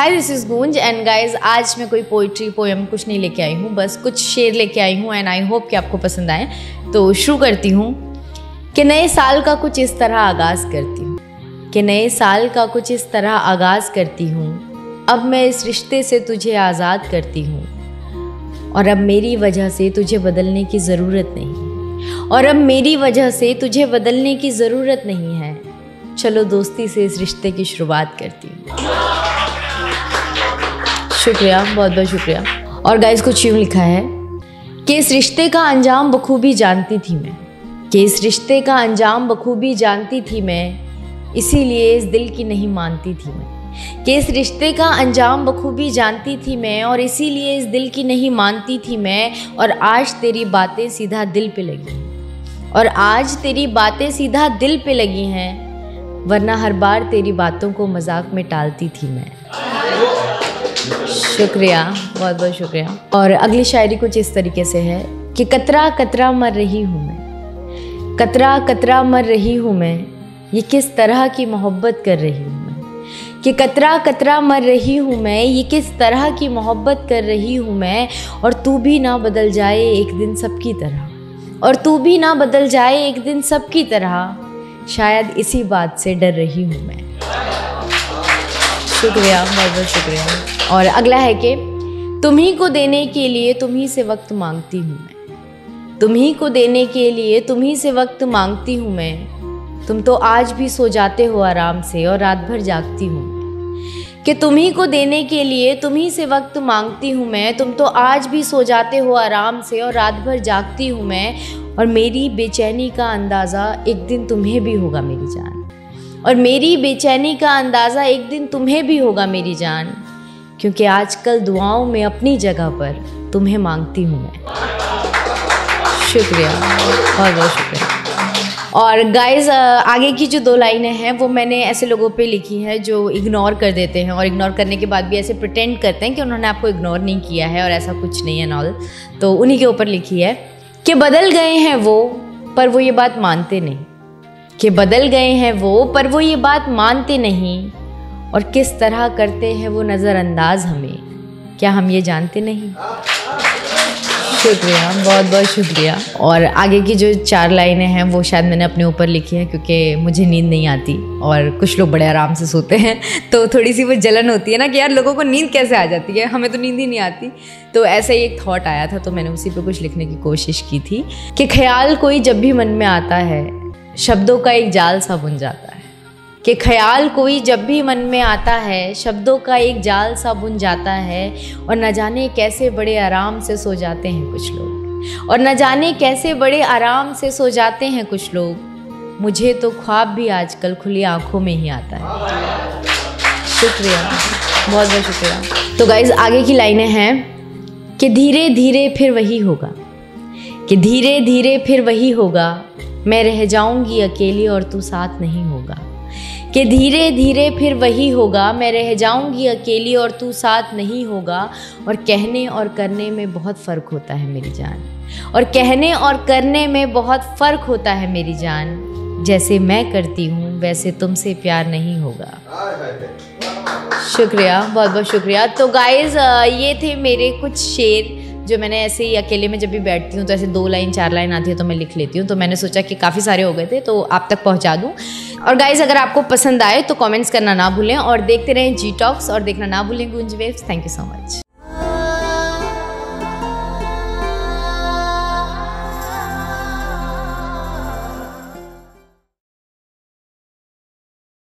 Hi this is गूंज and guys आज मैं कोई पोइट्री पोएम कुछ नहीं लेके आई हूँ, बस कुछ शेर लेके आई हूँ एंड आई होप कि आपको पसंद आए। तो शुरू करती हूँ कि नए साल का कुछ इस तरह आगाज़ करती हूँ, कि नए साल का कुछ इस तरह आगाज़ करती हूँ। अब मैं इस रिश्ते से तुझे आज़ाद करती हूँ और अब मेरी वजह से तुझे बदलने की ज़रूरत नहीं, और अब मेरी वजह से तुझे बदलने की ज़रूरत नहीं है। चलो दोस्ती से इस रिश्ते की शुरुआत करती हूँ। शुक्रिया, बहुत बहुत शुक्रिया। और गाइस कुछ यूँ लिखा है कि इस रिश्ते का अंजाम बखूबी जानती थी मैं, कि इस रिश्ते का अंजाम बखूबी जानती थी मैं, इसीलिए इस दिल की नहीं मानती थी मैं। कि इस रिश्ते का अंजाम बखूबी जानती थी मैं और इसीलिए इस दिल की नहीं मानती थी मैं। और आज तेरी बातें सीधा दिल पे लगी, और आज तेरी बातें सीधा दिल पे लगी हैं, वरना हर बार तेरी बातों को मजाक में टालती थी मैं। शुक्रिया, बहुत बहुत शुक्रिया। और अगली शायरी कुछ इस तरीके से है कि कतरा कतरा मर रही हूँ मैं, कतरा कतरा मर रही हूँ मैं, ये किस तरह की मोहब्बत कर रही हूँ मैं। कि कतरा कतरा मर रही हूँ मैं, ये किस तरह की मोहब्बत कर रही हूँ मैं। और तू भी ना बदल जाए एक दिन सबकी तरह, और तू भी ना बदल जाए एक दिन सबकी तरह, शायद इसी बात से डर रही हूँ मैं। शुक्रिया, बहुत बहुत शुक्रिया। और अगला है कि तुम्ही को देने के लिए तुम्ही से वक्त मांगती हूँ मैं, तुम्ही को देने के लिए तुम्ही से वक्त मांगती हूँ मैं। तुम तो आज भी सो जाते हो आराम से और रात भर जागती हूँ मैं। कि तुम्ही को देने के लिए तुम्ही से वक्त मांगती हूँ मैं, तुम तो आज भी सो जाते हो आराम से और रात भर जागती हूँ मैं। और मेरी बेचैनी का अंदाज़ा एक दिन तुम्हें भी होगा मेरी जान, और मेरी बेचैनी का अंदाज़ा एक दिन तुम्हें भी होगा मेरी जान, क्योंकि आजकल दुआओं में अपनी जगह पर तुम्हें मांगती हूँ मैं। शुक्रिया, बहुत बहुत शुक्रिया। और गाइस आगे की जो दो लाइनें हैं वो मैंने ऐसे लोगों पे लिखी हैं जो इग्नोर कर देते हैं, और इग्नोर करने के बाद भी ऐसे प्रिटेंड करते हैं कि उन्होंने आपको इग्नोर नहीं किया है और ऐसा कुछ नहीं है नॉल। तो उन्हीं के ऊपर लिखी है कि बदल गए हैं वो पर वो ये बात मानते नहीं, कि बदल गए हैं वो पर वो ये बात मानते नहीं, और किस तरह करते हैं वो नज़रअंदाज हमें, क्या हम ये जानते नहीं। शुक्रिया, बहुत बहुत शुक्रिया। और आगे की जो चार लाइनें हैं वो शायद मैंने अपने ऊपर लिखी हैं क्योंकि मुझे नींद नहीं आती और कुछ लोग बड़े आराम से सोते हैं, तो थोड़ी सी वो जलन होती है ना कि यार लोगों को नींद कैसे आ जाती है, हमें तो नींद ही नहीं आती। तो ऐसा ही एक थॉट आया था तो मैंने उसी पे कुछ लिखने की कोशिश की थी कि ख्याल कोई जब भी मन में आता है शब्दों का एक जाल सा बुन जाता है। कि ख्याल कोई जब भी मन में आता है शब्दों का एक जाल सा बुन जाता है, और न जाने कैसे बड़े आराम से सो जाते हैं कुछ लोग, और न जाने कैसे बड़े आराम से सो जाते हैं कुछ लोग। मुझे तो ख्वाब भी आजकल खुली आंखों में ही आता है। शुक्रिया, बहुत बहुत शुक्रिया। तो गाइज आगे की लाइनें हैं कि धीरे धीरे फिर वही होगा, कि धीरे धीरे फिर वही होगा, मैं रह जाऊंगी अकेली और तू साथ नहीं होगा। कि धीरे धीरे फिर वही होगा, मैं रह जाऊंगी अकेली और तू साथ नहीं होगा। और कहने और करने में बहुत फ़र्क होता है मेरी जान, और कहने और करने में बहुत फ़र्क होता है मेरी जान। जैसे मैं करती हूँ वैसे तुमसे प्यार नहीं होगा। शुक्रिया, बहुत बहुत शुक्रिया। तो गाइज़ ये थे मेरे कुछ शेर जो मैंने ऐसे ही अकेले में जब भी बैठती हूँ तो ऐसे 2 लाइन 4 लाइन आती है तो मैं लिख लेती हूँ। तो मैंने सोचा कि काफ़ी सारे हो गए थे तो आप तक पहुँचा दूँ। और गाइज़ अगर आपको पसंद आए तो कमेंट्स करना ना भूलें, और देखते रहें जी टॉक्स, और देखना ना भूलें गूंज waves. Thank you so much.